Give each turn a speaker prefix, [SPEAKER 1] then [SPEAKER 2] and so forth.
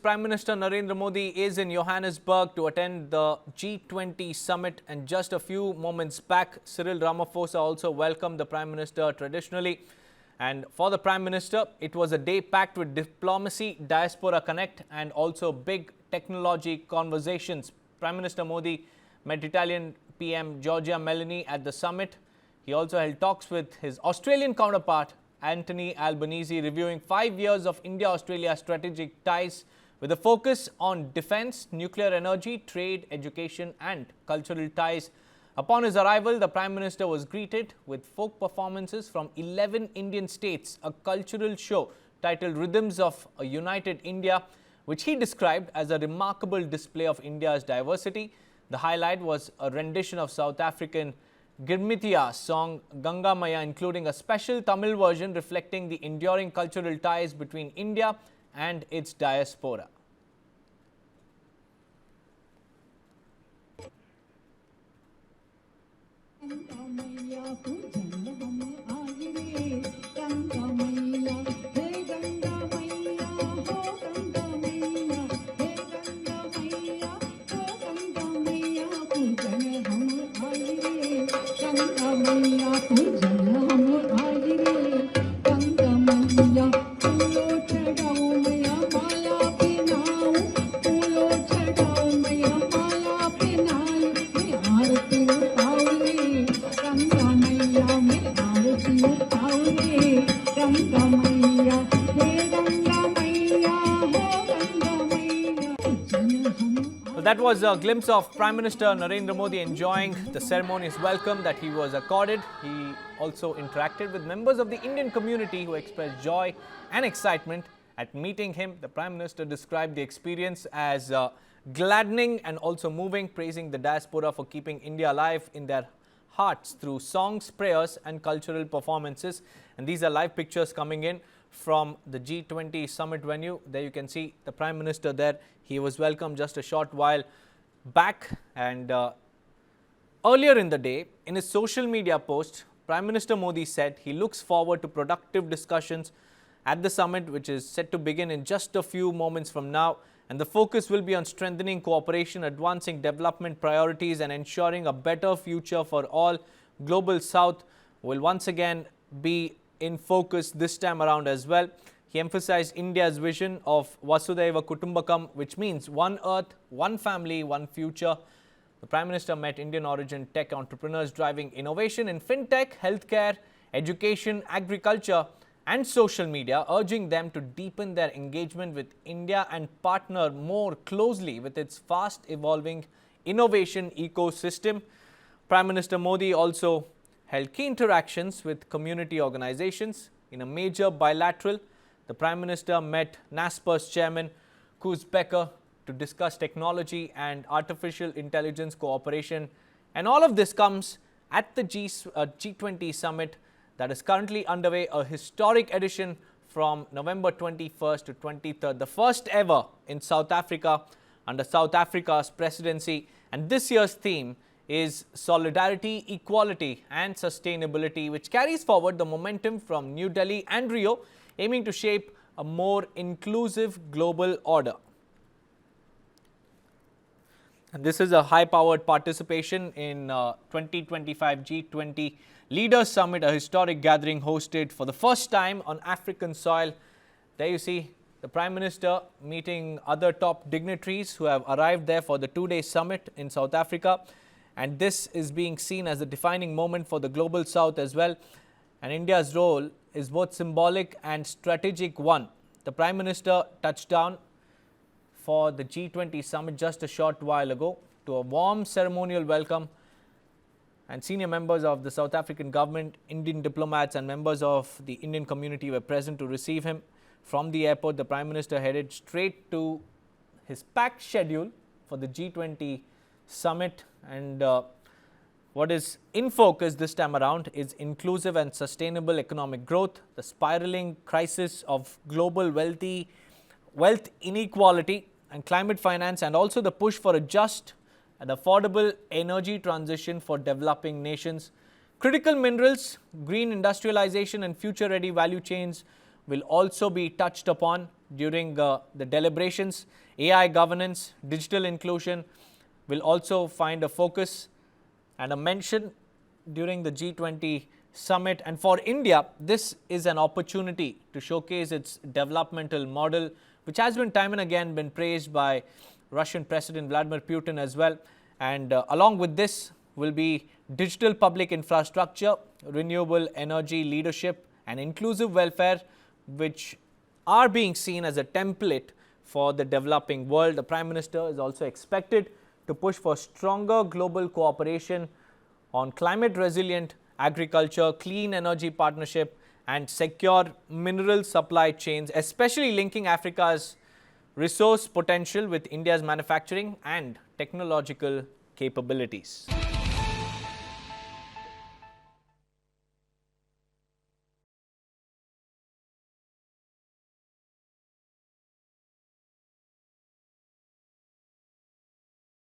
[SPEAKER 1] Prime Minister Narendra Modi is in Johannesburg to attend the G20 Summit, and just a few moments back, Cyril Ramaphosa also welcomed the Prime Minister traditionally. And for the Prime Minister, it was a day packed with diplomacy, Diaspora Connect and also big technology conversations. Prime Minister Modi met Italian PM Giorgia Meloni at the summit. He also held talks with his Australian counterpart, Anthony Albanese, reviewing 5 years of India-Australia strategic ties with a focus on defence, nuclear energy, trade, education and cultural ties. Upon his arrival, the Prime Minister was greeted with folk performances from 11 Indian states, a cultural show titled Rhythms of a United India, which he described as a remarkable display of India's diversity. The highlight was a rendition of South African Girmitiya song Ganga Maiya, including a special Tamil version reflecting the enduring cultural ties between India and its diaspora. That was a glimpse of Prime Minister Narendra Modi enjoying the ceremonious welcome that he was accorded. He also interacted with members of the Indian community who expressed joy and excitement at meeting him. The Prime Minister described the experience as gladdening and also moving, praising the diaspora for keeping India alive in their hearts through songs, prayers and cultural performances. And these are live pictures coming in from the G20 Summit venue. There you can see the Prime Minister there. He was welcomed just a short while back. And earlier in the day, in his social media post, Prime Minister Modi said he looks forward to productive discussions at the summit, which is set to begin in just a few moments from now. And the focus will be on strengthening cooperation, advancing development priorities and ensuring a better future for all. Global South will once again be in focus this time around as well. He emphasized India's vision of Vasudhaiva Kutumbakam, which means one earth, one family, one future. The Prime Minister met Indian origin tech entrepreneurs driving innovation in FinTech, healthcare, education, agriculture and social media, urging them to deepen their engagement with India and partner more closely with its fast evolving innovation ecosystem. Prime Minister Modi also held key interactions with community organizations. In a major bilateral, the Prime Minister met NASPER's chairman, Koos Becker, to discuss technology and artificial intelligence cooperation. And all of this comes at the G20 Summit that is currently underway, a historic edition from November 21st to 23rd, the first ever in South Africa under South Africa's presidency. And this year's theme is solidarity, equality and sustainability, which carries forward the momentum from New Delhi and Rio, aiming to shape a more inclusive global order. And this is a high-powered participation in 2025 G20 Leaders Summit, a historic gathering hosted for the first time on African soil. There you see the Prime Minister meeting other top dignitaries who have arrived there for the two-day summit in South Africa. And this is being seen as a defining moment for the Global South as well. And India's role is both symbolic and strategic one. The Prime Minister touched down for the G20 Summit just a short while ago to a warm ceremonial welcome. And senior members of the South African government, Indian diplomats and members of the Indian community were present to receive him. From the airport, the Prime Minister headed straight to his packed schedule for the G20 Summit. And what is in focus this time around is inclusive and sustainable economic growth, the spiraling crisis of global wealth inequality and climate finance, and also the push for a just and affordable energy transition for developing nations. Critical minerals, green industrialization and future-ready value chains will also be touched upon during the deliberations. AI governance, digital inclusion will also find a focus and a mention during the G20 Summit. And for India, this is an opportunity to showcase its developmental model, which has been time and again been praised by Russian President Vladimir Putin as well. And along with this will be digital public infrastructure, renewable energy leadership and inclusive welfare, which are being seen as a template for the developing world. The Prime Minister is also expected to push for stronger global cooperation on climate resilient agriculture, clean energy partnership and secure mineral supply chains, especially linking Africa's resource potential with India's manufacturing and technological capabilities.